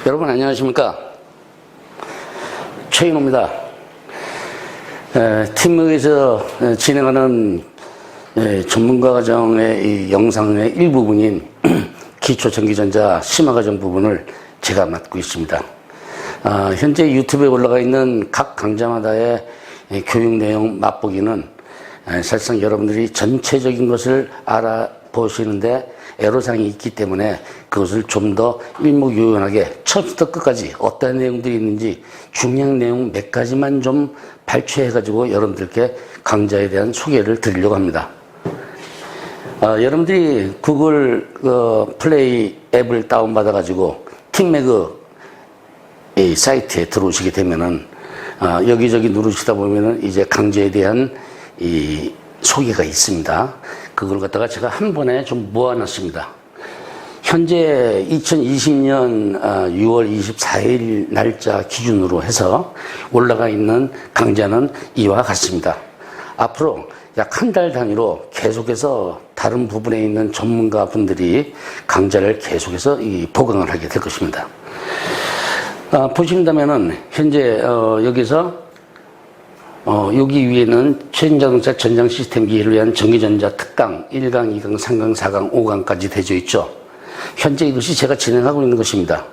여러분 안녕하십니까? 최인호입니다. 팀워크에서 진행하는 전문가 과정의 이 영상의 일부분인 기초전기전자 심화과정 부분을 제가 맡고 있습니다. 현재 유튜브에 올라가 있는 각 강좌마다의 교육 내용 맛보기는 사실상 여러분들이 전체적인 것을 알아보시는데 애로사항이 있기 때문에 그것을 좀 더 일목요연하게 처음부터 끝까지 어떤 내용들이 있는지 중요한 내용 몇 가지만 좀 발췌해가지고 여러분들께 강좌에 대한 소개를 드리려고 합니다. 여러분들이 구글 플레이 앱을 다운받아가지고 팀매그 사이트에 들어오시게 되면은 여기저기 누르시다 보면은 이제 강좌에 대한 이 소개가 있습니다. 그걸 갖다가 제가 한 번에 좀 모아놨습니다. 현재 2020년 6월 24일 날짜 기준으로 해서 올라가 있는 강좌는 이와 같습니다. 앞으로 약 한 달 단위로 계속해서 다른 부분에 있는 전문가 분들이 강좌를 계속해서 보강을 하게 될 것입니다. 보신다면은 현재 여기서 여기 위에는 최전자동차 전장 시스템 이해를 위한 전기전자 특강 1강, 2강, 3강, 4강, 5강까지 되어 있죠. 현재 이것이 제가 진행하고 있는 것입니다.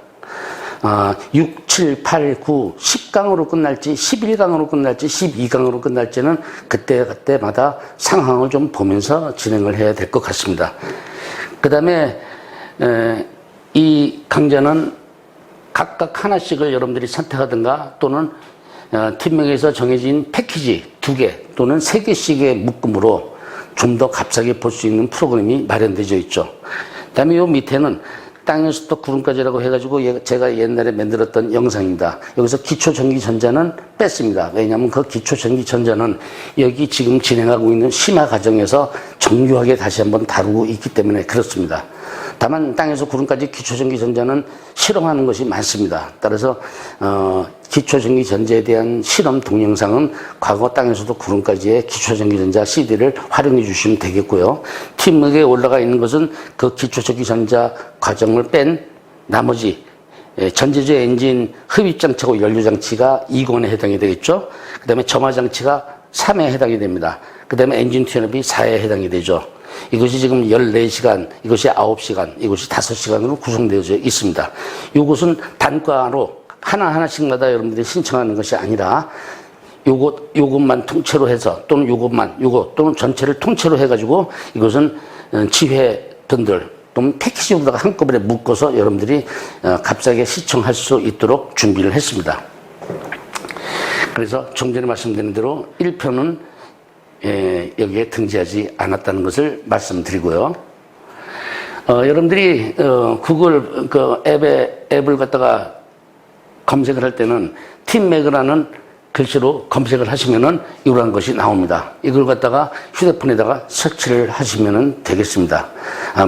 6, 7, 8, 9, 10강으로 끝날지 11강으로 끝날지 12강으로 끝날지는 그때마다 상황을 좀 보면서 진행을 해야 될 것 같습니다. 그 다음에 이 강좌는 각각 하나씩을 여러분들이 선택하든가 또는 팀명에서 정해진 패키지 2개 또는 3개씩의 묶음으로 좀 더 값싸게 볼 수 있는 프로그램이 마련되어 있죠. 그 다음에 요 밑에는 땅에서부터 구름까지라고 해가지고 제가 옛날에 만들었던 영상입니다. 여기서 기초전기전자는 뺐습니다. 왜냐하면 그 기초전기전자는 여기 지금 진행하고 있는 심화 과정에서 정교하게 다시 한번 다루고 있기 때문에 그렇습니다. 다만 땅에서 구름까지 기초전기전자는 실험하는 것이 많습니다. 따라서 기초전기전자에 대한 실험 동영상은 과거 땅에서도 구름까지의 기초전기전자 CD를 활용해 주시면 되겠고요. 팀워크에 올라가 있는 것은 그 기초전기전자 과정을 뺀 나머지 전제조 엔진 흡입장치하고 연료장치가 2권에 해당이 되겠죠. 그 다음에 점화장치가 3에 해당이 됩니다. 그 다음에 엔진 튠업이 4에 해당이 되죠. 이것이 지금 14시간, 이것이 9시간, 이것이 5시간으로 구성되어져 있습니다. 이것은 단과로 하나하나씩마다 여러분들이 신청하는 것이 아니라 요것만 통째로 해서 또는 요것 또는 전체를 통째로 해가지고 이것은 지회분들 또는 패키지로다가 한꺼번에 묶어서 여러분들이 값싸게 시청할 수 있도록 준비를 했습니다. 그래서 좀 전에 말씀드린 대로 1편은 여기에 등재하지 않았다는 것을 말씀드리고요. 여러분들이 구글 앱을 갖다가 검색을 할 때는 팀매그라는 글씨로 검색을 하시면은 이러한 것이 나옵니다. 이걸 갖다가 휴대폰에다가 설치를 하시면 되겠습니다.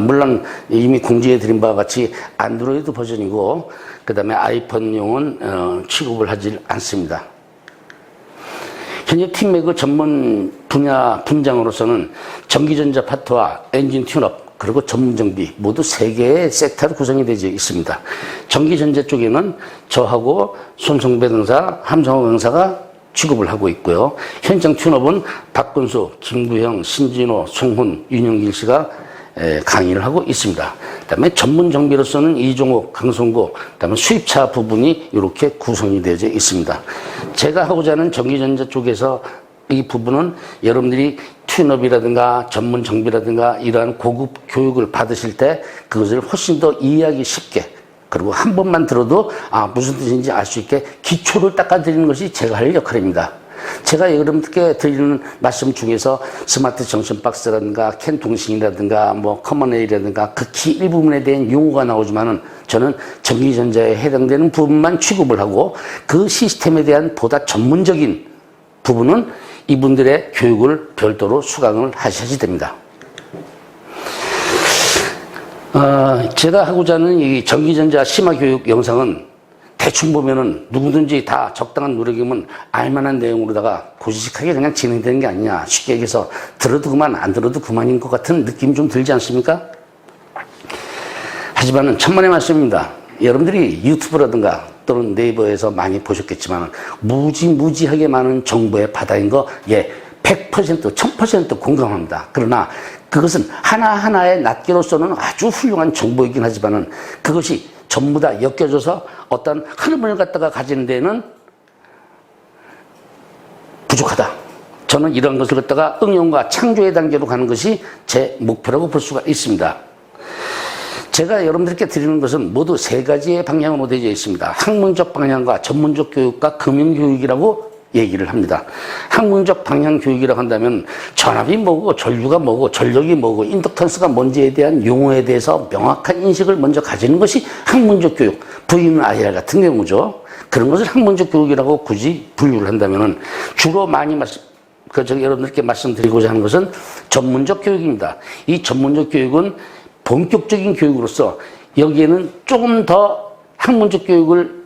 물론 이미 공지해 드린 바와 같이 안드로이드 버전이고 그 다음에 아이폰용은 취급을 하지 않습니다. 현재 팀매그 전문 분장으로서는 전기전자 파트와 엔진 튠업 그리고 전문정비 모두 3개의 섹터로 구성이 되어 있습니다. 전기전자 쪽에는 저하고 손성배 강사, 함성호 강사가 취급을 하고 있고요. 현장 튠업은 박근수, 김구형, 신진호, 송훈, 윤영길 씨가 강의를 하고 있습니다. 그 다음에 전문 정비로서는 이종옥, 강성구, 그 다음에 수입차 부분이 이렇게 구성이 되어 있습니다. 제가 하고자 하는 전기전자 쪽에서 이 부분은 여러분들이 튠업이라든가 전문 정비라든가 이러한 고급 교육을 받으실 때 그것을 훨씬 더 이해하기 쉽게 그리고 한 번만 들어도 무슨 뜻인지 알 수 있게 기초를 닦아드리는 것이 제가 할 역할입니다. 제가 여러분들께 드리는 말씀 중에서 스마트 정션 박스라든가 캔 통신이라든가 뭐 커먼웨이라든가 극히 일부분에 대한 용어가 나오지만은 저는 전기전자에 해당되는 부분만 취급을 하고 그 시스템에 대한 보다 전문적인 부분은 이분들의 교육을 별도로 수강을 하셔야 됩니다. 제가 하고자 하는 이 전기전자 심화교육 영상은 대충 보면은 누구든지 다 적당한 노력이면 알만한 내용으로다가 고지식하게 그냥 진행되는 게 아니냐. 쉽게 얘기해서 들어도 그만 안 들어도 그만인 것 같은 느낌이 좀 들지 않습니까? 하지만은 천만의 말씀입니다. 여러분들이 유튜브라든가 또는 네이버에서 많이 보셨겠지만 무지무지하게 많은 정보의 바다인 거 100%, 1000% 공감합니다. 그러나 그것은 하나하나의 낱개로서는 아주 훌륭한 정보이긴 하지만은 그것이 전부 다 엮여져서 어떤 흐름을 갖다가 가지는 데는 부족하다. 저는 이런 것을 갖다가 응용과 창조의 단계로 가는 것이 제 목표라고 볼 수가 있습니다. 제가 여러분들께 드리는 것은 모두 세 가지의 방향으로 되어 있습니다. 학문적 방향과 전문적 교육과 금융교육이라고 얘기를 합니다. 학문적 방향 교육이라고 한다면 전압이 뭐고 전류가 뭐고 전력이 뭐고 인덕턴스가 뭔지에 대한 용어에 대해서 명확한 인식을 먼저 가지는 것이 학문적 교육, VIR 같은 경우죠. 그런 것을 학문적 교육이라고 굳이 분류를 한다면은 주로 많이 여러분들께 말씀드리고자 하는 것은 전문적 교육입니다. 이 전문적 교육은 본격적인 교육으로서 여기에는 조금 더 학문적 교육을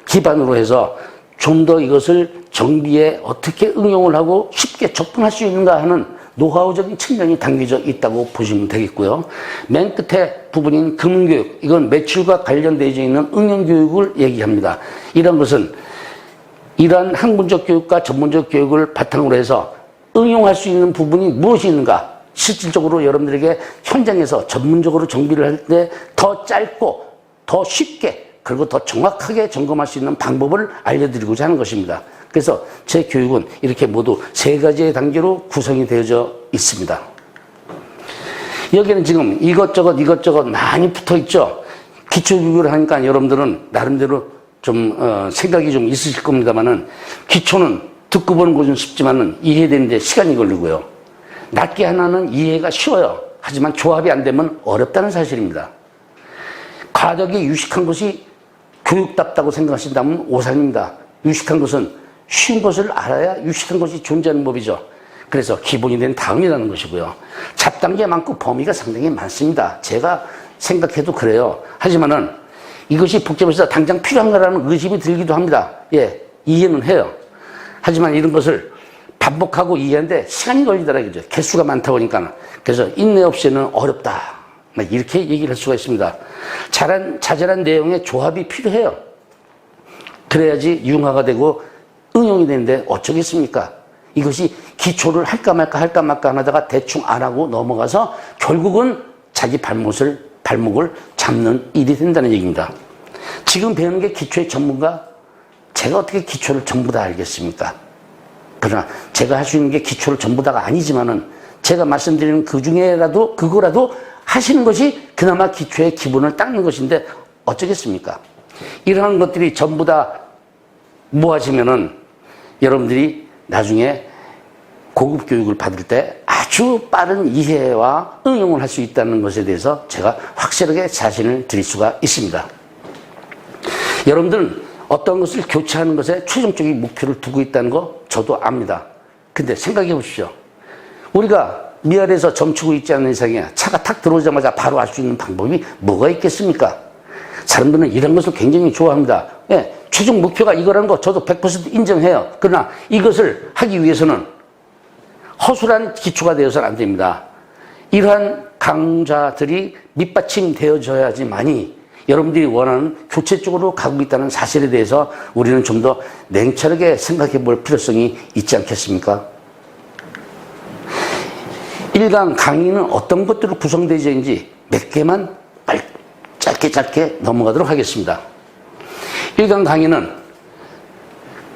기반으로 해서 좀 더 이것을 정비에 어떻게 응용을 하고 쉽게 접근할 수 있는가 하는 노하우적인 측면이 담겨져 있다고 보시면 되겠고요. 맨 끝에 부분인 금융교육, 이건 매출과 관련되어 있는 응용교육을 얘기합니다. 이런 것은 이러한 학문적 교육과 전문적 교육을 바탕으로 해서 응용할 수 있는 부분이 무엇이 있는가, 실질적으로 여러분들에게 현장에서 전문적으로 정비를 할 때 더 짧고 더 쉽게 그리고 더 정확하게 점검할 수 있는 방법을 알려드리고자 하는 것입니다. 그래서 제 교육은 이렇게 모두 세 가지의 단계로 구성이 되어져 있습니다. 여기는 지금 이것저것 많이 붙어 있죠. 기초교육을 하니까 여러분들은 나름대로 좀 생각이 좀 있으실 겁니다만은 기초는 듣고 보는 것은 쉽지만은 이해되는데 시간이 걸리고요. 낮게 하나는 이해가 쉬워요. 하지만 조합이 안 되면 어렵다는 사실입니다. 과덕이 유식한 것이 교육답다고 생각하신다면 오산입니다. 유식한 것은 쉬운 것을 알아야 유식한 것이 존재하는 법이죠. 그래서 기본이 된 다음이라는 것이고요. 잡단계 많고 범위가 상당히 많습니다. 제가 생각해도 그래요. 하지만은 이것이 복잡해서 당장 필요한가라는 의심이 들기도 합니다. 이해는 해요. 하지만 이런 것을 반복하고 이해하는데 시간이 걸리더라고요. 개수가 많다 보니까. 그래서 인내 없이는 어렵다. 이렇게 얘기를 할 수가 있습니다. 자잘한 내용의 조합이 필요해요. 그래야지 융화가 되고 응용이 되는데 어쩌겠습니까? 이것이 기초를 할까 말까 안 하다가 대충 안 하고 넘어가서 결국은 자기 발목을 잡는 일이 된다는 얘기입니다. 지금 배우는 게 기초의 전문가? 제가 어떻게 기초를 전부 다 알겠습니까? 그러나 제가 할 수 있는 게 기초를 전부 다가 아니지만은 제가 말씀드리는 그거라도 하시는 것이 그나마 기초의 기본을 닦는 것인데 어쩌겠습니까? 이러한 것들이 전부 다 모아지면은 여러분들이 나중에 고급 교육을 받을 때 아주 빠른 이해와 응용을 할 수 있다는 것에 대해서 제가 확실하게 자신을 드릴 수가 있습니다. 여러분들은 어떤 것을 교체하는 것에 최종적인 목표를 두고 있다는 거 저도 압니다. 근데 생각해 보십시오. 우리가 미아리에서 점치고 있지 않는 이상에 차가 탁 들어오자마자 바로 알 수 있는 방법이 뭐가 있겠습니까? 사람들은 이런 것을 굉장히 좋아합니다. 최종 목표가 이거라는 거 저도 100% 인정해요. 그러나 이것을 하기 위해서는 허술한 기초가 되어서는 안 됩니다. 이러한 강좌들이 밑받침되어져야지만이 여러분들이 원하는 교체 쪽으로 가고 있다는 사실에 대해서 우리는 좀 더 냉철하게 생각해 볼 필요성이 있지 않겠습니까? 1강 강의는 어떤 것들로 구성되어 있는지 몇 개만 짧게 넘어가도록 하겠습니다. 1강 강의는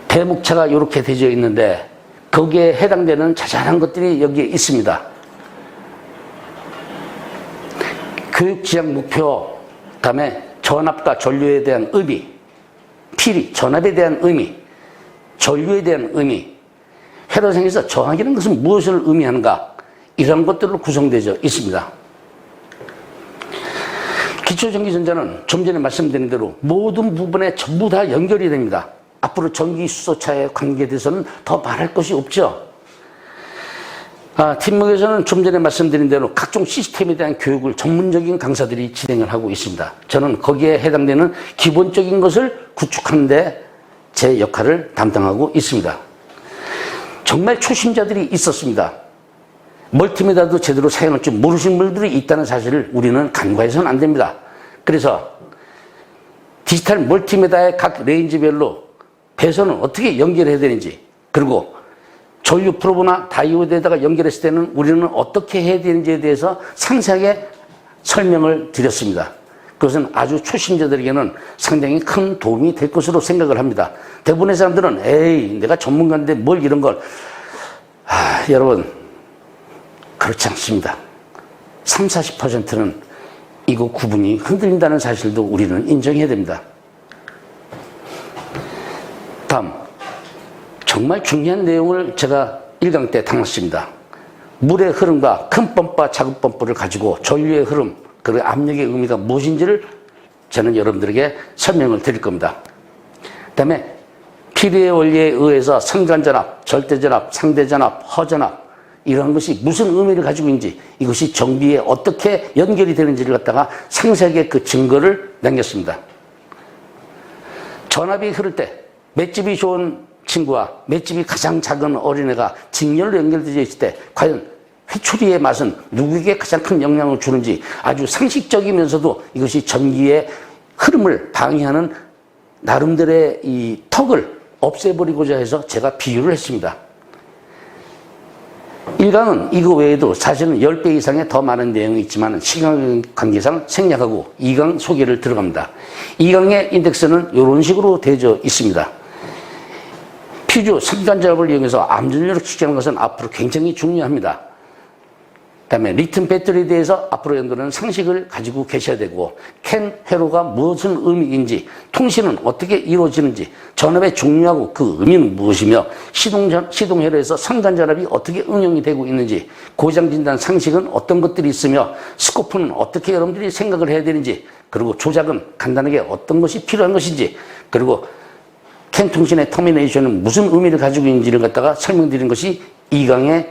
대목차가 이렇게 되어 있는데 거기에 해당되는 자잘한 것들이 여기에 있습니다. 교육지향 목표, 그다음에 전압과 전류에 대한 의미, 필히 전압에 대한 의미, 전류에 대한 의미, 회로생에서 저항이라는 것은 무엇을 의미하는가, 이런 것들로 구성되어 있습니다. 기초전기전자는 좀 전에 말씀드린 대로 모든 부분에 전부 다 연결이 됩니다. 앞으로 전기 수소차에 관계돼서는 더 말할 것이 없죠. 팀목에서는 좀 전에 말씀드린 대로 각종 시스템에 대한 교육을 전문적인 강사들이 진행을 하고 있습니다. 저는 거기에 해당되는 기본적인 것을 구축하는 데 제 역할을 담당하고 있습니다. 정말 초심자들이 있었습니다. 멀티미터도 제대로 사용할 줄 모르시는 분들이 있다는 사실을 우리는 간과해서는 안 됩니다. 그래서 디지털 멀티미디어의 각 레인지별로 배선은 어떻게 연결해야 되는지, 그리고 전류 프로브나 다이오드에다가 연결했을 때는 우리는 어떻게 해야 되는지에 대해서 상세하게 설명을 드렸습니다. 그것은 아주 초심자들에게는 상당히 큰 도움이 될 것으로 생각을 합니다. 대부분의 사람들은 에이, 내가 전문가인데 뭘 이런 걸. 여러분, 그렇지 않습니다. 30, 40%는 이거 구분이 흔들린다는 사실도 우리는 인정해야 됩니다. 다음, 정말 중요한 내용을 제가 1강 때 담았습니다. 물의 흐름과 큰 펌프와 작은 펌프를 가지고 전류의 흐름, 그리고 압력의 의미가 무엇인지를 저는 여러분들에게 설명을 드릴 겁니다. 그 다음에 피레의 원리에 의해서 선간전압, 절대전압, 상대전압, 허전압, 이러한 것이 무슨 의미를 가지고 있는지, 이것이 전기에 어떻게 연결이 되는지를 갖다가 상세하게 그 증거를 남겼습니다. 전압이 흐를 때 맷집이 좋은 친구와 맷집이 가장 작은 어린애가 직렬로 연결되어 있을 때 과연 회초리의 맛은 누구에게 가장 큰 영향을 주는지, 아주 상식적이면서도 이것이 전기의 흐름을 방해하는 나름대로의 이 턱을 없애버리고자 해서 제가 비유를 했습니다. 1강은 이거 외에도 사실은 10배 이상의 더 많은 내용이 있지만 시간 관계상 생략하고 2강 소개를 들어갑니다. 2강의 인덱스는 이런 식으로 되어 있습니다. 퓨즈 선간전압을 이용해서 암전류를 측정하는 것은 앞으로 굉장히 중요합니다. 그 다음에 리튬 배터리에 대해서 앞으로 연구하는 상식을 가지고 계셔야 되고, 캔 회로가 무슨 의미인지, 통신은 어떻게 이루어지는지, 전압의 종류하고 그 의미는 무엇이며, 시동 회로에서 선간전압이 어떻게 응용이 되고 있는지, 고장 진단 상식은 어떤 것들이 있으며, 스코프는 어떻게 여러분들이 생각을 해야 되는지, 그리고 조작은 간단하게 어떤 것이 필요한 것인지, 그리고 캔 통신의 터미네이션은 무슨 의미를 가지고 있는지를 갖다가 설명드린 것이 2강의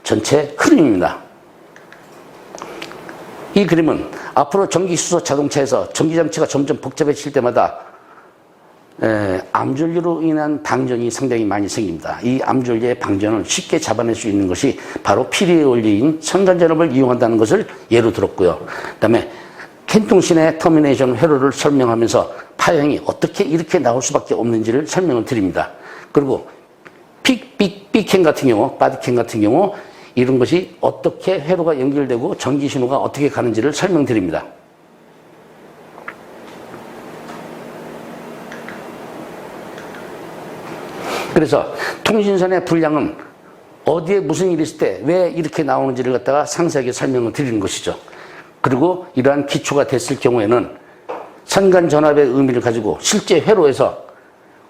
전체 흐름입니다. 이 그림은 앞으로 전기수소 자동차에서 전기장치가 점점 복잡해질 때마다 암전류로 인한 방전이 상당히 많이 생깁니다. 이 암전류의 방전을 쉽게 잡아낼 수 있는 것이 바로 피레의 원리인 선간전압을 이용한다는 것을 예로 들었고요. 그 다음에 캔통신의 터미네이션 회로를 설명하면서 파형이 어떻게 이렇게 나올 수밖에 없는지를 설명을 드립니다. 그리고 빅캔 같은 경우, 바디캔 같은 경우 이런 것이 어떻게 회로가 연결되고 전기 신호가 어떻게 가는지를 설명드립니다. 그래서 통신선의 불량은 어디에 무슨 일이 있을 때 왜 이렇게 나오는지를 갖다가 상세하게 설명을 드리는 것이죠. 그리고 이러한 기초가 됐을 경우에는 선간전압의 의미를 가지고 실제 회로에서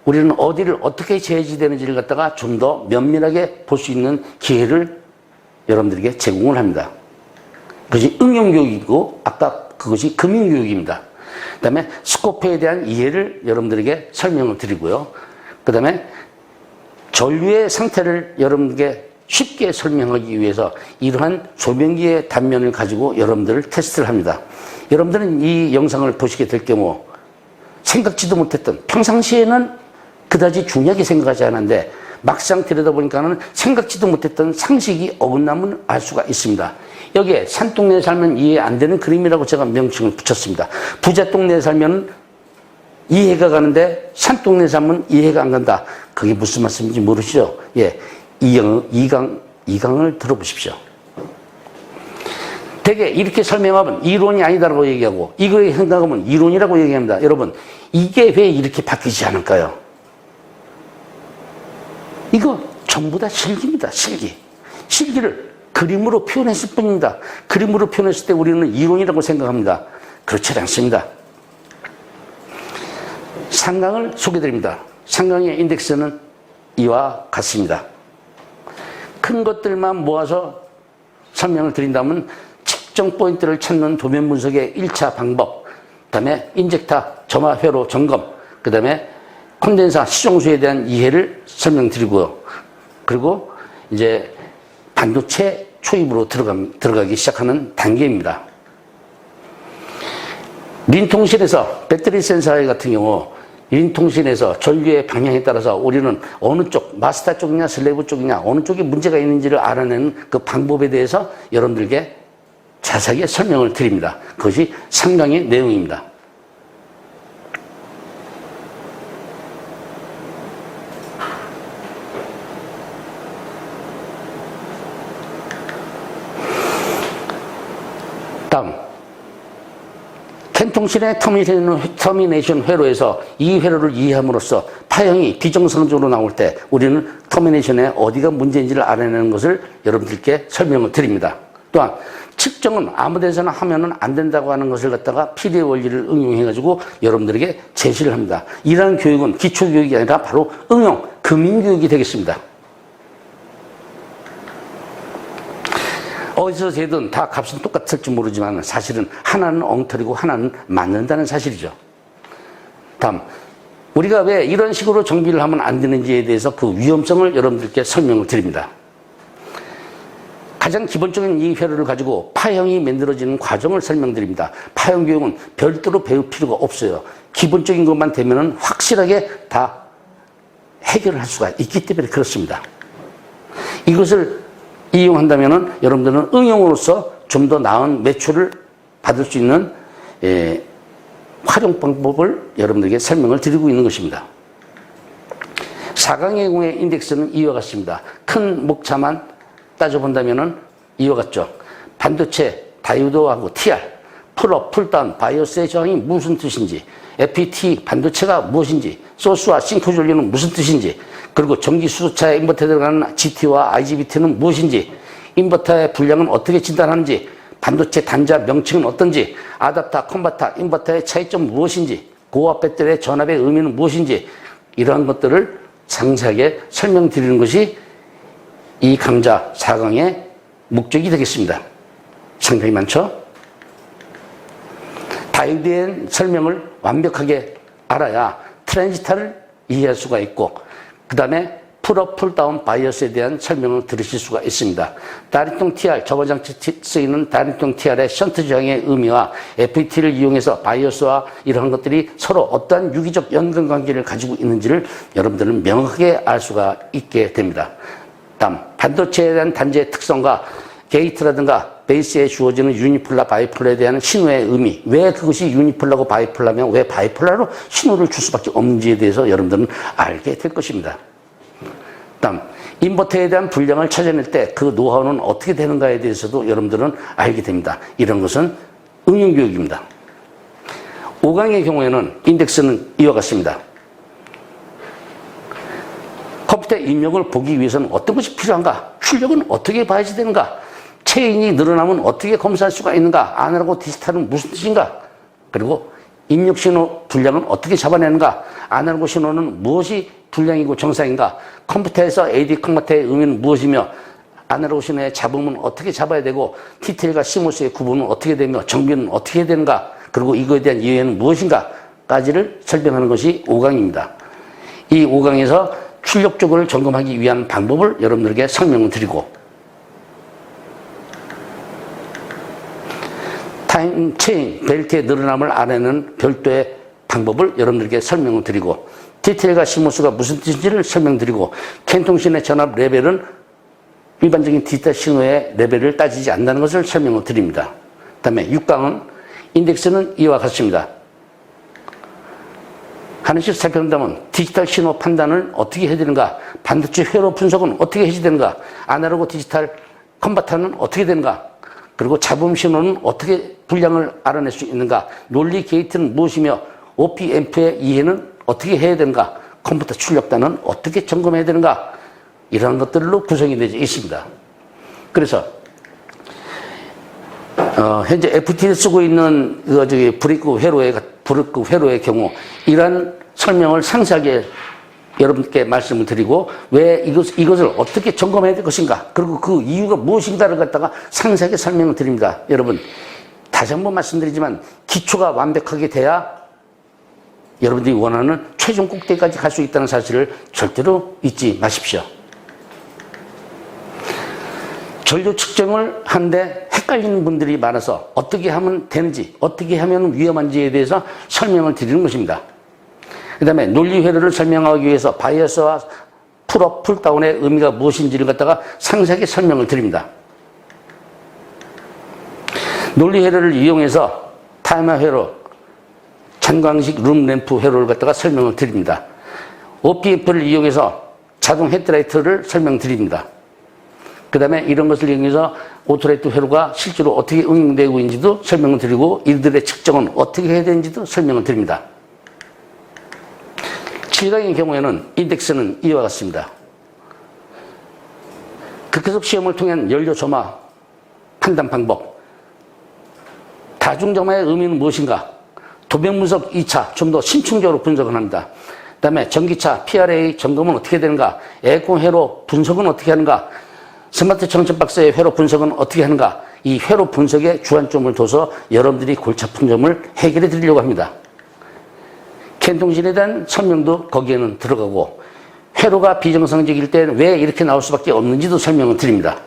우리는 어디를 어떻게 제어되는지를 갖다가 좀 더 면밀하게 볼 수 있는 기회를 여러분들에게 제공을 합니다. 그것이 응용교육이고 아까 그것이 금융교육입니다. 그 다음에 스코프에 대한 이해를 여러분들에게 설명을 드리고요. 그 다음에 전류의 상태를 여러분에게 쉽게 설명하기 위해서 이러한 조명기의 단면을 가지고 여러분들을 테스트를 합니다. 여러분들은 이 영상을 보시게 될 경우 생각지도 못했던, 평상시에는 그다지 중요하게 생각하지 않았는데 막상 들여다보니까는 생각지도 못했던 상식이 어긋남을 알 수가 있습니다. 여기에 산동네에 살면 이해 안 되는 그림이라고 제가 명칭을 붙였습니다. 부자 동네에 살면 이해가 가는데 산동네에 살면 이해가 안 간다. 그게 무슨 말씀인지 모르시죠? 예, 2강을 들어보십시오. 되게 이렇게 설명하면 이론이 아니다라고 얘기하고 이거에 생각하면 이론이라고 얘기합니다. 여러분, 이게 왜 이렇게 바뀌지 않을까요? 이거 전부 다 실기입니다. 실기를 그림으로 표현했을 뿐입니다. 그림으로 표현했을 때 우리는 이론이라고 생각합니다. 그렇지 않습니다. 상강을 소개드립니다. 상강의 인덱스는 이와 같습니다. 큰 것들만 모아서 설명을 드린다면 측정 포인트를 찾는 도면 분석의 1차 방법, 그 다음에 인젝터 점화 회로 점검, 그 다음에 콘덴사 시종수에 대한 이해를 설명드리고요. 그리고 이제 반도체 초입으로 들어가기 시작하는 단계입니다. 린통신에서 배터리 센서 같은 경우 린통신에서 전류의 방향에 따라서 우리는 어느 쪽, 마스터 쪽이냐 슬래브 쪽이냐 어느 쪽에 문제가 있는지를 알아내는 그 방법에 대해서 여러분들에게 자세하게 설명을 드립니다. 그것이 3강의 내용입니다. 캔통신의 터미네이션 회로에서 이 회로를 이해함으로써 파형이 비정상적으로 나올 때 우리는 터미네이션의 어디가 문제인지를 알아내는 것을 여러분들께 설명을 드립니다. 또한 측정은 아무 데서나 하면은 안 된다고 하는 것을 갖다가 피리의 원리를 응용해가지고 여러분들에게 제시를 합니다. 이러한 교육은 기초교육이 아니라 바로 응용, 금융교육이 되겠습니다. 어디서 재든 다 값은 똑같을지 모르지만 사실은 하나는 엉터리고 하나는 맞는다는 사실이죠. 다음, 우리가 왜 이런 식으로 정비를 하면 안 되는지에 대해서 그 위험성을 여러분들께 설명을 드립니다. 가장 기본적인 이 회로를 가지고 파형이 만들어지는 과정을 설명드립니다. 파형 교육은 별도로 배울 필요가 없어요. 기본적인 것만 되면은 확실하게 다 해결을 할 수가 있기 때문에 그렇습니다. 이것을 이용한다면은 여러분들은 응용으로서 좀 더 나은 매출을 받을 수 있는 활용 방법을 여러분들에게 설명을 드리고 있는 것입니다. 4강의 경우의 인덱스는 이와 같습니다. 큰 목차만 따져본다면은 이와 같죠. 반도체, 다이오드하고 TR, 풀업, 풀다운, 바이오스의 저항이 무슨 뜻인지, FET, 반도체가 무엇인지, 소스와 싱크 전류는 무슨 뜻인지, 그리고 전기 수소차에 인버터에 들어가는 GT와 IGBT는 무엇인지, 인버터의 분량은 어떻게 진단하는지, 반도체 단자 명칭은 어떤지, 아답터, 컨버터, 인버터의 차이점은 무엇인지, 고압 배터리의 전압의 의미는 무엇인지, 이러한 것들을 상세하게 설명드리는 것이 이 강좌 4강의 목적이 되겠습니다. 상당히 많죠? 다이오드의 설명을 완벽하게 알아야 트랜지스터를 이해할 수가 있고 그 다음에 풀업, 풀다운, 바이오스에 대한 설명을 들으실 수가 있습니다. 다리통 TR, 저번장치 쓰이는 다리통 TR의 션트 저항의 의미와 FET를 이용해서 바이오스와 이러한 것들이 서로 어떠한 유기적 연관관계를 가지고 있는지를 여러분들은 명확하게 알 수가 있게 됩니다. 다음, 반도체에 대한 단지의 특성과 게이트라든가 베이스에 주어지는 유니폴라, 바이폴라에 대한 신호의 의미, 왜 그것이 유니폴라고 바이폴라면 왜 바이폴라로 신호를 줄 수밖에 없는지에 대해서 여러분들은 알게 될 것입니다. 다음, 인버터에 대한 분량을 찾아낼 때 그 노하우는 어떻게 되는가에 대해서도 여러분들은 알게 됩니다. 이런 것은 응용교육입니다. 5강의 경우에는 인덱스는 이와 같습니다. 컴퓨터 입력을 보기 위해서는 어떤 것이 필요한가? 출력은 어떻게 봐야지 되는가? 체인이 늘어나면 어떻게 검사할 수가 있는가? 아날로그 디지털은 무슨 뜻인가? 그리고 입력 신호 분량은 어떻게 잡아내는가? 아날로그 신호는 무엇이 분량이고 정상인가? 컴퓨터에서 AD 컨버터의 의미는 무엇이며 아날로그 신호의 잡음은 어떻게 잡아야 되고 TTL과 CMOS의 구분은 어떻게 되며 정비는 어떻게 해야 되는가? 그리고 이거에 대한 이해는 무엇인가? 까지를 설명하는 것이 5강입니다. 이 5강에서 출력 쪽을 점검하기 위한 방법을 여러분들에게 설명을 드리고 타임 체인, 벨트의 늘어남을 알아내는 별도의 방법을 여러분들에게 설명을 드리고 TTL과 CMOS가 무슨 뜻인지를 설명드리고 캔통신의 전압 레벨은 일반적인 디지털 신호의 레벨을 따지지 않는다는 것을 설명을 드립니다. 그 다음에 6강은 인덱스는 이와 같습니다. 하나씩 살펴본다면 디지털 신호 판단을 어떻게 해야 되는가, 반도체 회로 분석은 어떻게 해야 되는가, 아날로그 디지털 컨버터는 어떻게 되는가, 그리고 잡음 신호는 어떻게 분량을 알아낼 수 있는가, 논리 게이트는 무엇이며 OP 앰프의 이해는 어떻게 해야 되는가, 컴퓨터 출력단은 어떻게 점검해야 되는가, 이러한 것들로 구성이 되어 있습니다. 그래서 현재 FT를 쓰고 있는 브레이크 회로의 경우 이러한 설명을 상세하게 여러분께 말씀을 드리고 왜 이것을 어떻게 점검해야 될 것인가 그리고 그 이유가 무엇인가를 갖다가 상세하게 설명을 드립니다. 여러분 다시 한번 말씀드리지만 기초가 완벽하게 돼야 여러분들이 원하는 최종 꼭대기까지 갈 수 있다는 사실을 절대로 잊지 마십시오. 전류 측정을 하는데 헷갈리는 분들이 많아서 어떻게 하면 되는지 어떻게 하면 위험한지에 대해서 설명을 드리는 것입니다. 그 다음에 논리 회로를 설명하기 위해서 바이어스와 풀업, 풀다운의 의미가 무엇인지를 갖다가 상세하게 설명을 드립니다. 논리 회로를 이용해서 타이머 회로, 전광식 룸램프 회로를 갖다가 설명을 드립니다. OPF를 이용해서 자동 헤드라이트를 설명드립니다. 그 다음에 이런 것을 이용해서 오토레이트 회로가 실제로 어떻게 응용되고 있는지도 설명을 드리고 이들의 측정은 어떻게 해야 되는지도 설명을 드립니다. 7강의 경우에는 인덱스는 이와 같습니다. 극해석 시험을 통한 연료 점화 판단 방법, 다중점화의 의미는 무엇인가, 도면 분석 2차 좀 더 심층적으로 분석을 합니다. 그 다음에 전기차 PRA 점검은 어떻게 되는가, 에어컨 회로 분석은 어떻게 하는가, 스마트 정전박스의 회로 분석은 어떻게 하는가, 이 회로 분석에 주안점을 둬서 여러분들이 골치 아픈 점을 해결해 드리려고 합니다. 캔통신에 대한 설명도 거기에는 들어가고, 회로가 비정상적일 때는 왜 이렇게 나올 수밖에 없는지도 설명을 드립니다.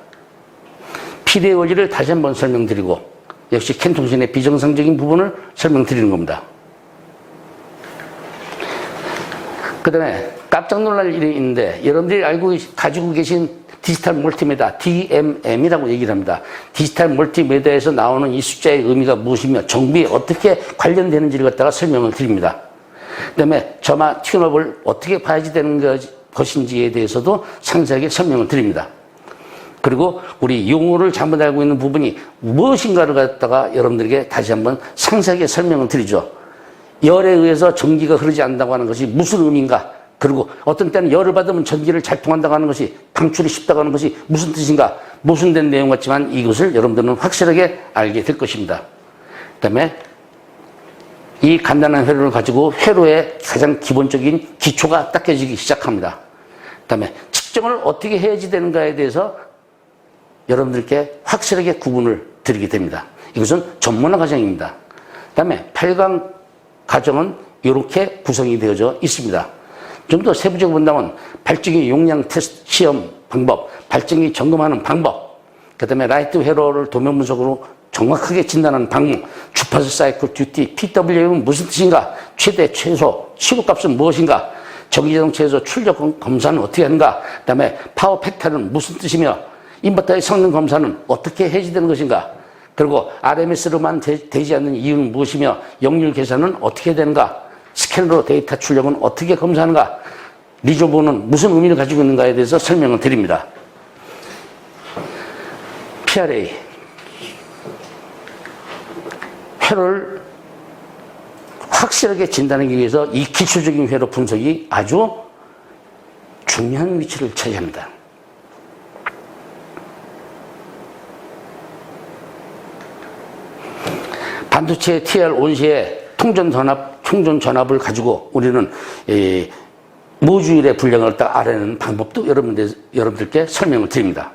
피대의 원리를 다시 한번 설명드리고, 역시 캔통신의 비정상적인 부분을 설명드리는 겁니다. 그 다음에 깜짝 놀랄 일이 있는데, 여러분들이 가지고 계신 디지털 멀티미디어, DMM이라고 얘기를 합니다. 디지털 멀티미디어에서 나오는 이 숫자의 의미가 무엇이며 정비에 어떻게 관련되는지를 갖다가 설명을 드립니다. 그 다음에 점화 튠업을 어떻게 봐야지 되는 것인지에 대해서도 상세하게 설명을 드립니다. 그리고 우리 용어를 잘못 알고 있는 부분이 무엇인가를 갖다가 여러분들에게 다시 한번 상세하게 설명을 드리죠. 열에 의해서 전기가 흐르지 않는다고 하는 것이 무슨 의미인가, 그리고 어떤 때는 열을 받으면 전기를 잘 통한다고 하는 것이, 방출이 쉽다고 하는 것이 무슨 뜻인가, 모순된 내용 같지만 이것을 여러분들은 확실하게 알게 될 것입니다. 그 다음에 이 간단한 회로를 가지고 회로의 가장 기본적인 기초가 닦여지기 시작합니다. 그 다음에 측정을 어떻게 해야지 되는가에 대해서 여러분들께 확실하게 구분을 드리게 됩니다. 이것은 전문화 과정입니다. 그 다음에 8강 과정은 이렇게 구성이 되어져 있습니다. 좀 더 세부적으로 본다면 발전기 용량 테스트 시험 방법, 발전기 점검하는 방법, 그 다음에 라이트 회로를 도면 분석으로 정확하게 진단하는 방법, 주파수 사이클 듀티, PWM은 무슨 뜻인가, 최대, 최소, 시급값은 무엇인가, 전기자동차에서 출력 검사는 어떻게 하는가, 그 다음에 파워 팩터는 무슨 뜻이며, 인버터의 성능 검사는 어떻게 해지되는 것인가, 그리고 RMS로만 되지 않는 이유는 무엇이며, 역률 계산은 어떻게 되는가, 스캐너로 데이터 출력은 어떻게 검사하는가, 리조브는 무슨 의미를 가지고 있는가에 대해서 설명을 드립니다. PRA, 회로를 확실하게 진단하기 위해서 이 기초적인 회로 분석이 아주 중요한 위치를 차지합니다. 반도체 TR 온시의 총전 전압을 가지고 우리는 모듈의 분량을 딱 알아내는 방법도 여러분들께 설명을 드립니다.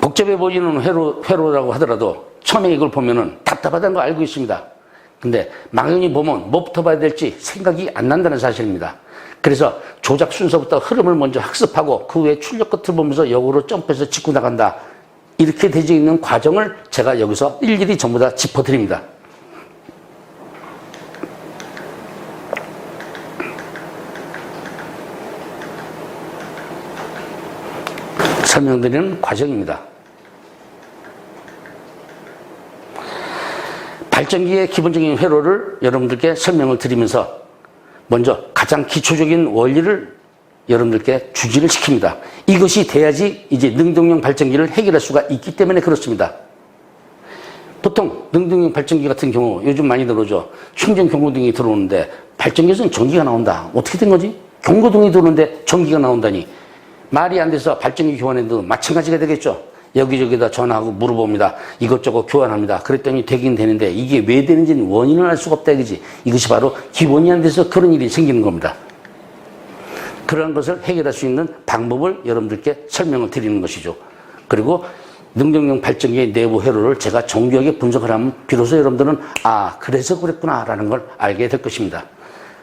복잡해 보이는 회로라고 하더라도 처음에 이걸 보면은 답답하다는 거 알고 있습니다. 근데 막연히 보면 뭐부터 봐야 될지 생각이 안 난다는 사실입니다. 그래서 조작 순서부터 흐름을 먼저 학습하고 그 후에 출력 끝을 보면서 역으로 점프해서 짚고 나간다. 이렇게 되어 있는 과정을 제가 여기서 일일이 전부 다 짚어드립니다. 설명드리는 과정입니다. 발전기의 기본적인 회로를 여러분들께 설명을 드리면서 먼저 가장 기초적인 원리를 여러분들께 주지를 시킵니다. 이것이 돼야지 이제 능동용 발전기를 해결할 수가 있기 때문에 그렇습니다. 보통 능동용 발전기 같은 경우 요즘 많이 들어오죠. 충전 경고등이 들어오는데 발전기에서는 전기가 나온다. 어떻게 된 거지? 경고등이 들어오는데 전기가 나온다니. 말이 안 돼서 발전기 교환해도 마찬가지가 되겠죠. 여기저기다 전화하고 물어봅니다. 이것저것 교환합니다. 그랬더니 되긴 되는데 이게 왜 되는지는 원인을 알 수가 없다 이거지. 이것이 바로 기본이 안 돼서 그런 일이 생기는 겁니다. 그런 것을 해결할 수 있는 방법을 여러분들께 설명을 드리는 것이죠. 그리고 능동용 발전기의 내부 회로를 제가 정교하게 분석을 하면 비로소 여러분들은 아 그래서 그랬구나 라는 걸 알게 될 것입니다.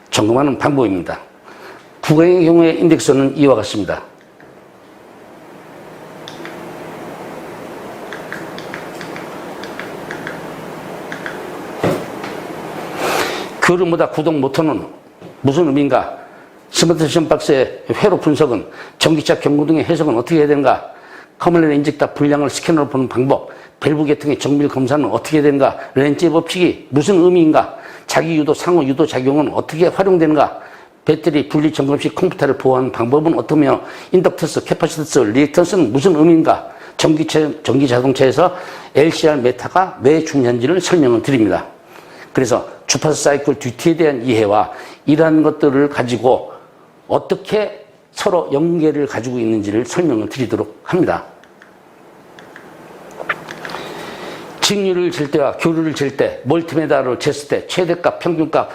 점검하는 방법입니다. 9강의 경우에 인덱스는 이와 같습니다. 교류보다 구동 모터는 무슨 의미인가? 스마트 시험박스의 회로 분석은 전기차 경고등의 해석은 어떻게 해야 되는가? 커널 인젝터 분량을 스캐너로 보는 방법, 밸브 계통의 정밀 검사는 어떻게 해야 되는가? 렌즈의 법칙이 무슨 의미인가? 자기 유도, 상호 유도 작용은 어떻게 활용되는가? 배터리 분리 점검 시 컴퓨터를 보호하는 방법은 어떠며 인덕터스, 캐파시터스, 리액턴스는 무슨 의미인가? 전기 자동차에서 LCR 메타가 왜 중요한지를 설명을 드립니다. 그래서 주파수 사이클 듀티에 대한 이해와 이러한 것들을 가지고 어떻게 서로 연계를 가지고 있는지를 설명을 드리도록 합니다. 직률을 잴 때와 교류를 잴 때, 멀티미터를 쟀을 때 최대값, 평균값,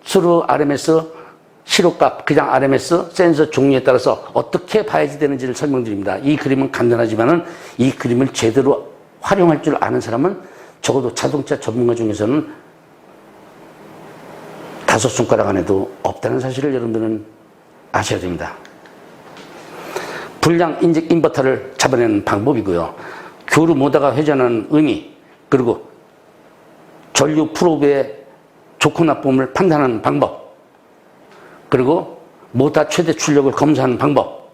수로 RMS, 시로값, 그냥 RMS, 센서 종류에 따라서 어떻게 봐야지 되는지를 설명드립니다. 이 그림은 간단하지만은 이 그림을 제대로 활용할 줄 아는 사람은 적어도 자동차 전문가 중에서는 5손가락 안에도 없다는 사실을 여러분들은 아셔야 됩니다. 불량 인젝 인버터를 잡아내는 방법이고요. 교류 모터가 회전하는 의미, 그리고 전류 프로브의 좋고 나쁨을 판단하는 방법, 그리고 모터 최대 출력을 검사하는 방법,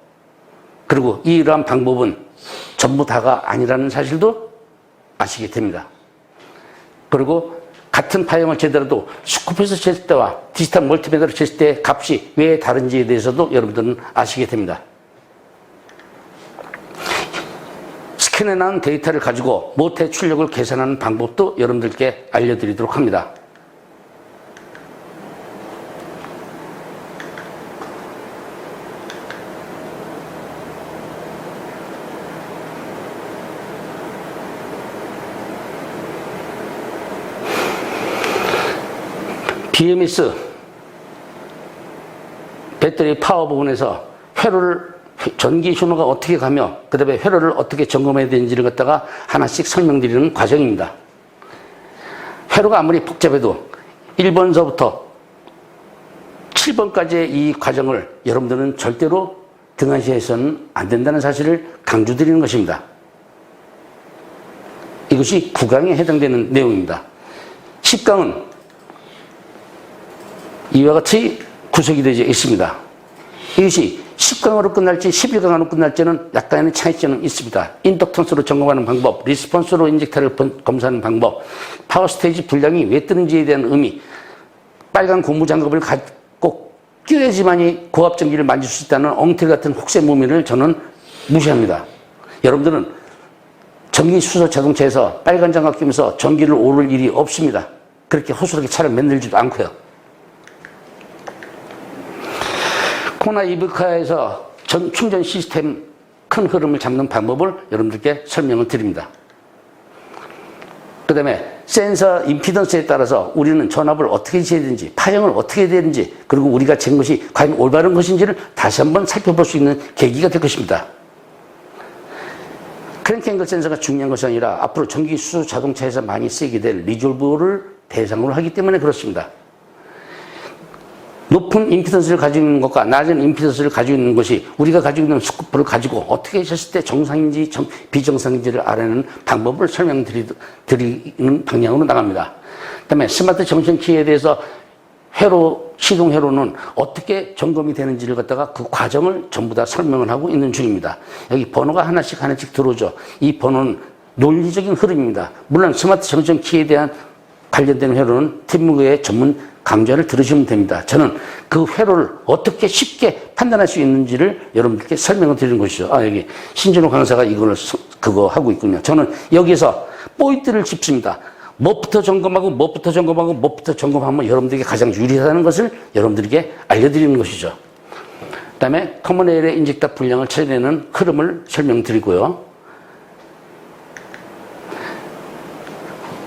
그리고 이러한 방법은 전부 다가 아니라는 사실도 아시게 됩니다. 그리고 같은 파형을 재더라도 스코프에서 쟀을 때와 디지털 멀티미터로 쟀을 때 값이 왜 다른지에 대해서도 여러분들은 아시게 됩니다. 스캔해 나온 데이터를 가지고 모터의 출력을 계산하는 방법도 여러분들께 알려드리도록 합니다. BMS 배터리 파워 부분에서 전기 신호가 어떻게 가며 그 다음에 회로를 어떻게 점검해야 되는지를 갖다가 하나씩 설명드리는 과정입니다. 회로가 아무리 복잡해도 1번서부터 7번까지의 이 과정을 여러분들은 절대로 등한시해서는 안 된다는 사실을 강조드리는 것입니다. 이것이 9강에 해당되는 내용입니다. 10강은 이와 같이 구성이 되어 있습니다. 이것이 10강으로 끝날지 11강으로 끝날지는 약간의 차이점은 있습니다. 인덕턴스로 점검하는 방법, 리스폰스로 인젝터를 검사하는 방법, 파워 스테이지 불량이 왜 뜨는지에 대한 의미, 빨간 고무장갑을 꼭 끼워야지만이 고압전기를 만질 수 있다는 엉터리 같은 혹세 무민을 저는 무시합니다. 여러분들은 전기 수소 자동차에서 빨간 장갑 끼면서 전기를 오를 일이 없습니다. 그렇게 허술하게 차를 만들지도 않고요. 코나 이브카에서 충전 시스템 큰 흐름을 잡는 방법을 여러분들께 설명을 드립니다. 그 다음에 센서 임피던스에 따라서 우리는 전압을 어떻게 재야 되는지, 파형을 어떻게 해야 되는지, 그리고 우리가 잰 것이 과연 올바른 것인지를 다시 한번 살펴볼 수 있는 계기가 될 것입니다. 크랭크 앵글 센서가 중요한 것이 아니라 앞으로 전기 수소 자동차에서 많이 쓰이게 될 리졸버를 대상으로 하기 때문에 그렇습니다. 높은 임피던스를 가지고 있는 것과 낮은 임피던스를 가지고 있는 것이 우리가 가지고 있는 스코프를 가지고 어떻게 쟀을 때 정상인지 비정상인지를 알아내는 방법을 설명드리는 방향으로 나갑니다. 그 다음에 스마트 정션키에 대해서 시동 회로는 어떻게 점검이 되는지를 갖다가 그 과정을 전부 다 설명을 하고 있는 중입니다. 여기 번호가 하나씩 들어오죠. 이 번호는 논리적인 흐름입니다. 물론 스마트 정션키에 대한 관련된 회로는 팀무의 전문 강좌를 들으시면 됩니다. 저는 그 회로를 어떻게 쉽게 판단할 수 있는지를 여러분들께 설명을 드리는 것이죠. 여기 신진호 강사가 그거 하고 있군요. 저는 여기서 포인트를 짚습니다. 뭐부터 점검하면 여러분들에게 가장 유리하다는 것을 여러분들에게 알려드리는 것이죠. 그 다음에 커먼에일의 인젝터 분량을 찾아내는 흐름을 설명드리고요.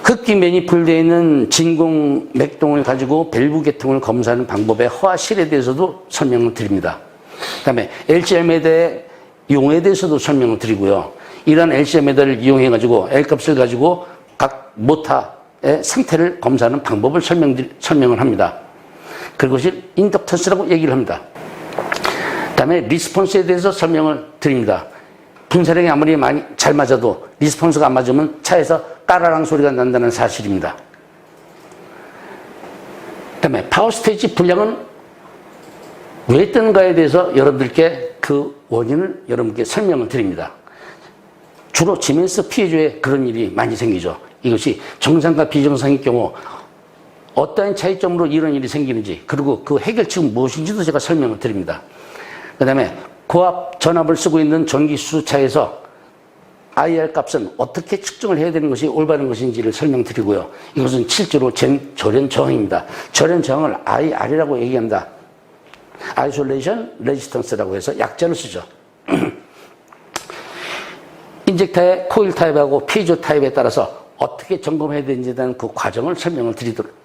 흡기 매니폴드에 있는 진공 맥동을 가지고 밸브 계통을 검사하는 방법의 허와실에 대해서도 설명을 드립니다. 그 다음에 LCR 매더의 용어에 대해서도 설명을 드리고요. 이러한 LCR 매더를 이용해가지고 L값을 가지고 각 모터의 상태를 검사하는 방법을 설명을 합니다. 그것을 인덕턴스라고 얘기를 합니다. 그 다음에 리스폰스에 대해서 설명을 드립니다. 분사량이 아무리 잘 맞아도 리스폰스가 안 맞으면 차에서 까라랑 소리가 난다는 사실입니다. 그 다음에 파워 스테이지 불량은 왜 뜨는가에 대해서 여러분들께 그 원인을 여러분께 설명을 드립니다. 주로 지멘스 피해주에 그런 일이 많이 생기죠. 이것이 정상과 비정상일 경우 어떠한 차이점으로 이런 일이 생기는지, 그리고 그 해결책은 무엇인지도 제가 설명을 드립니다. 그 다음에 고압 전압을 쓰고 있는 전기 수차에서 IR 값은 어떻게 측정을 해야 되는 것이 올바른 것인지를 설명드리고요. 이것은 실제로 절연 저항입니다. 절연 저항을 IR이라고 얘기합니다. Isolation Resistance라고 해서 약자를 쓰죠. 인젝터의 코일 타입하고 피조 타입에 따라서 어떻게 점검해야 되는지에 대한 그 과정을 설명을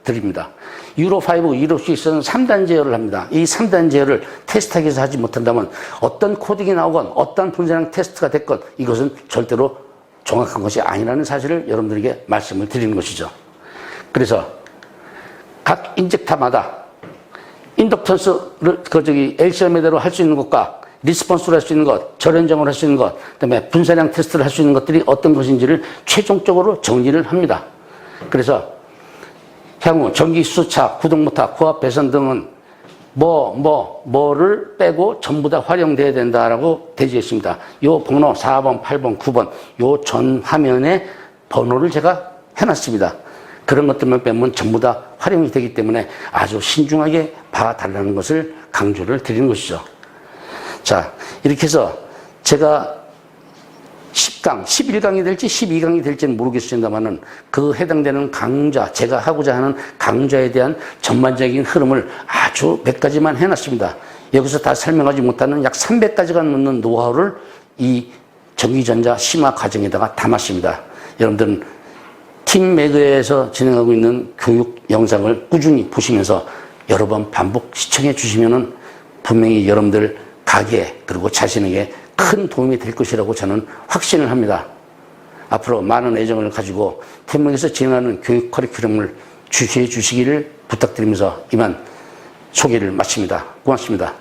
드립니다. 유로5, 유로6는 3단 제어를 합니다. 이 3단 제어를 테스트하기 위해서 하지 못한다면 어떤 코딩이 나오건 어떤 분산형 테스트가 됐건 이것은 절대로 정확한 것이 아니라는 사실을 여러분들에게 말씀을 드리는 것이죠. 그래서 각 인젝터마다 인덕턴스를 LCM대로 할 수 있는 것과 리스폰스를 할 수 있는 것, 절연정을 할 수 있는 것, 그다음에 분산형 테스트를 할 수 있는 것들이 어떤 것인지를 최종적으로 정리를 합니다. 그래서 향후 전기 수차, 구동모터, 고압 배선 등은 뭐를 빼고 전부 다 활용돼야 된다라고 되어있습니다. 요 번호 4번, 8번, 9번 요 전 화면에 번호를 제가 해놨습니다. 그런 것들만 빼면 전부 다 활용이 되기 때문에 아주 신중하게 봐달라는 것을 강조를 드리는 것이죠. 자, 이렇게 해서 제가 10강, 11강이 될지 12강이 될지는 모르겠습니다만은 그 해당되는 강좌, 제가 하고자 하는 강좌에 대한 전반적인 흐름을 아주 몇 가지만 해놨습니다. 여기서 다 설명하지 못하는 약 300가지가 넘는 노하우를 이 전기전자 심화 과정에다가 담았습니다. 여러분들은 팀 매그에서 진행하고 있는 교육 영상을 꾸준히 보시면서 여러 번 반복 시청해 주시면은 분명히 여러분들 가게 그리고 자신에게 큰 도움이 될 것이라고 저는 확신을 합니다. 앞으로 많은 애정을 가지고 팀맥에서 진행하는 교육 커리큘럼을 주시해 주시기를 부탁드리면서 이만 소개를 마칩니다. 고맙습니다.